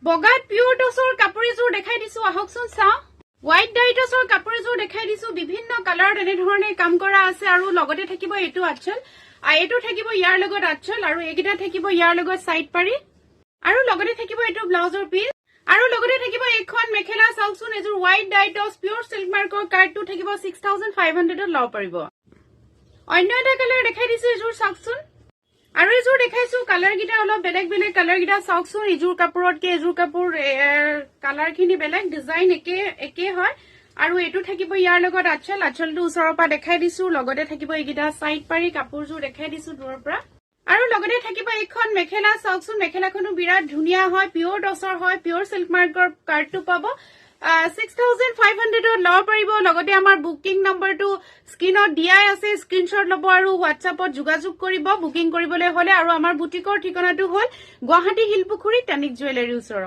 বগাত pure টছৰ কাপোৰ এযোৰ দেখাই দিছো আহকচোন চাও হোৱাইট ডাইটছৰ কাপোৰ এযোৰ দেখাই দিছো বিভিন্ন কালাৰত এনে ধৰণে কাম কৰা আছে আৰু লগতে থাকিব এটো আঁচল এইটো থাকিব ইয়াৰ লগত আঁচল আৰু এইকেইটা থাকিব ইয়াৰ লগত সাইড পাৰি আৰু লগতে থাকিব এটো ব্লাউজৰ পিস আৰু লগতে থাকিব এখন মেখেলা চাওকচোন এযোৰ হোৱাইট ডাইটছ পিওৰ সিল্ক মাৰ্কৰ কাৰ্ডটো থাকিব 6500 ত লব পাৰিব অন্য এটা কালাৰ দেখাই দিছো এযোৰ চাওকচোন আৰু এযোৰ দেখাইছো কালাৰ গিটা অলপ বেলেগ বেলেগ কালাৰ গিটা চাওকচোন এযোৰ কাপোৰত কে এযোৰ কাপোৰ কালাৰ খিনি বেলেগ ডিজাইন একে হয় আৰু এটো থাকিব ইয়াৰ লগত আঁচলটো ওচৰৰ পৰা দেখাই দিছো লগতে থাকিব এইগিটা সাইড পাৰি কাপোৰযোৰ দেখাই দিছো দূৰৰ পৰা আৰু লগতে থাকিব এখন মেখেলা চাওকচোন মেখেলাখনো বিৰাট ধুনিয়া হয় পিওৰ টছৰ হয় পিওৰ সিল্ক মাৰ্কৰ কাৰ্ডটো পাব 6500 ত লব পাৰিব লগতে আমাৰ বুকিং নম্বৰটো স্ক্ৰিনত দিয়াই আছে স্ক্ৰিনশ্বট লব আৰু হোৱাটছআপত যোগাযোগ কৰিব বুকিং কৰিবলৈ হলে আৰু আমাৰ বুটিকৰ ঠিকনাটো হ'ল গুৱাহাটী হিলপুখুৰী টানিক জুৱেলাৰী ওচৰত